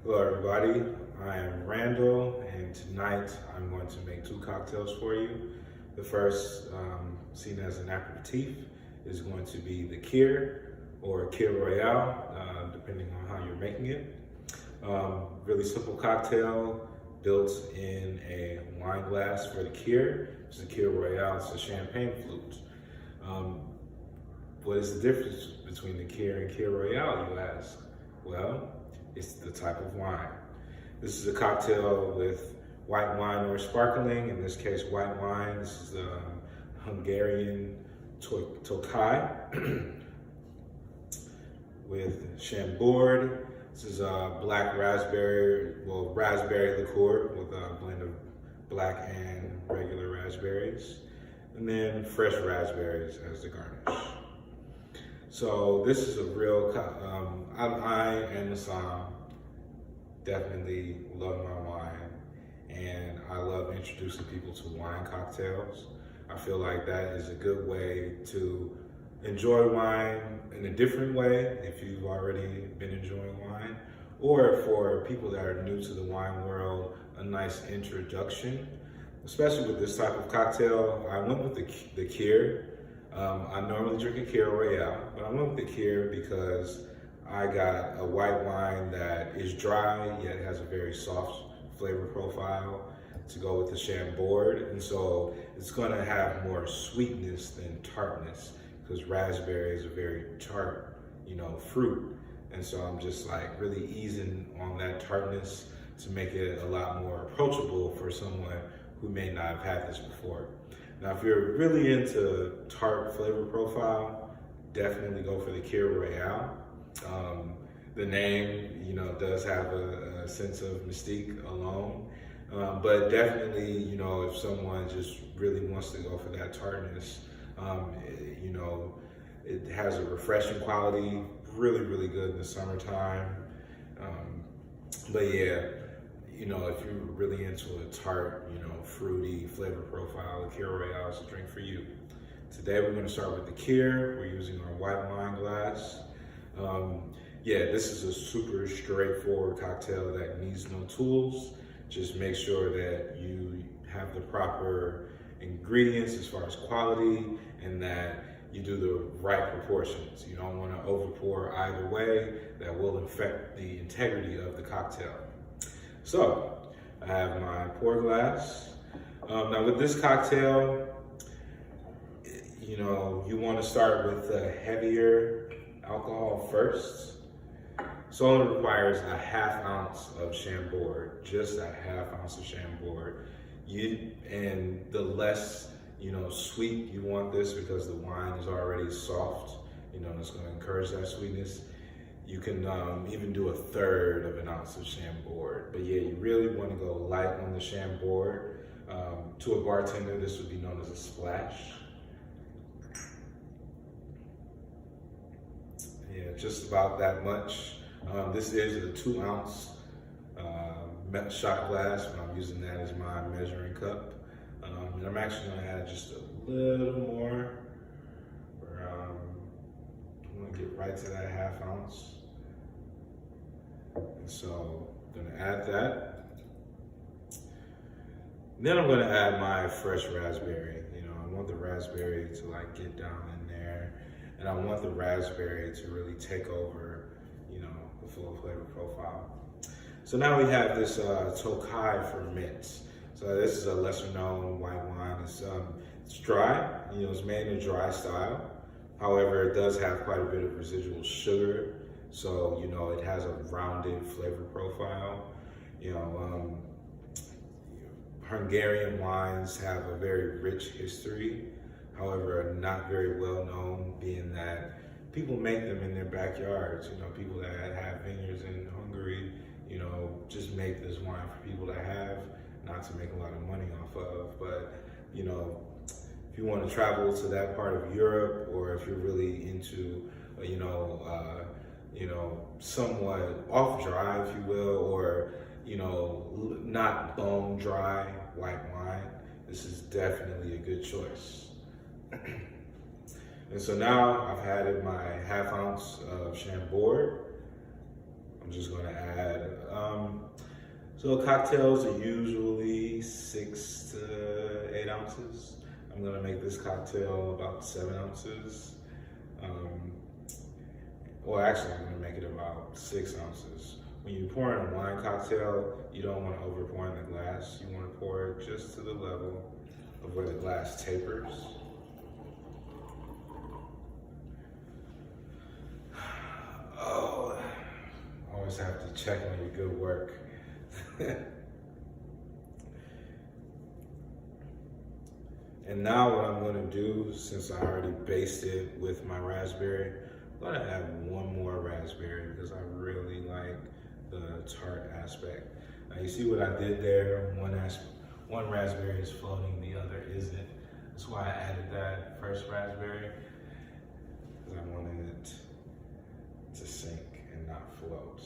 Hello everybody, I am Randall and tonight I'm going to make two cocktails for you. The first, seen as an aperitif, is going to be the Kir or Kir Royale, depending on how you're making it. Really simple cocktail built in a wine glass for the Kir. It's the Kir Royale, it's a champagne flute. Um, what is the difference between the Kir and Kir Royale, you ask? Well, it's the type of wine. This is a cocktail with white wine or sparkling, in this case white wine. This is the Hungarian Tokaj with Chambord. This is a black raspberry liqueur with a blend of black and regular raspberries. And then fresh raspberries as the garnish. So this is a real, I and Sam definitely love my wine, and I love introducing people to wine cocktails. I feel like that is a good way to enjoy wine in a different way if you've already been enjoying wine, or for people that are new to the wine world, a nice introduction. Especially with this type of cocktail, I went with the Kir. I normally drink a Kir Royale, but I went with the Kir because I got a white wine that is dry, yet has a very soft flavor profile to go with the Chambord. And so it's gonna have more sweetness than tartness because raspberry is a very tart, fruit. And so I'm just like really easing on that tartness to make it a lot more approachable for someone who may not have had this before. Now, if you're really into tart flavor profile, definitely go for the Kir Royale. The name, does have a sense of mystique alone, but definitely, if someone just really wants to go for that tartness, it has a refreshing quality, really, really good in the summertime. But yeah, if you're really into a tart, fruity flavor profile, the Kir Royale is a drink for you. Today we're going to start with the Kir. We're using our white wine glass. This is a super straightforward cocktail that needs no tools. Just make sure that you have the proper ingredients as far as quality and that you do the right proportions. You don't want to overpour either way. That will affect the integrity of the cocktail. So, I have my pour glass. Now with this cocktail, you want to start with the heavier alcohol first. So it requires a ½ ounce of Chambord, just a ½ ounce of Chambord. And the less, sweet you want this because the wine is already soft, it's going to encourage that sweetness. You can even do a third of an ounce of Chambord. But yeah, you really want to go light on the Chambord. To a bartender, this would be known as a splash. Yeah, just about that much. This is a 2 ounce shot glass, but I'm using that as my measuring cup. And I'm actually gonna add just a little more. I'm gonna get right to that ½ ounce. And so I'm gonna add that. Then I'm gonna add my fresh raspberry. I want the raspberry to get down in there. And I want the raspberry to really take over, the full flavor profile. So now we have this Tokaj ferment. So this is a lesser known white wine. It's dry, it's made in a dry style. However, it does have quite a bit of residual sugar. So, it has a rounded flavor profile. Hungarian wines have a very rich history. However, not very well known, being that people make them in their backyards. People that have vineyards in Hungary, just make this wine for people to have, not to make a lot of money off of. But, if you want to travel to that part of Europe, or if you're really into, somewhat off dry, if you will, or, not bone dry white wine, this is definitely a good choice. And so now I've added my ½ ounce of Chambord. I'm just going to add So cocktails are usually 6 to 8 ounces. I'm gonna make this cocktail about 7 ounces. Well, actually, I'm gonna make it about 6 ounces. When you pour in a wine cocktail, you don't want to over pour in the glass. You want to pour it just to the level of where the glass tapers. Oh, I always have to check on your good work. And now what I'm gonna do, since I already based it with my raspberry, I'm gonna add one more raspberry because I really like the tart aspect. Now you see what I did there? One raspberry is floating, the other isn't. That's why I added that first raspberry, because I wanted it to sink and not float.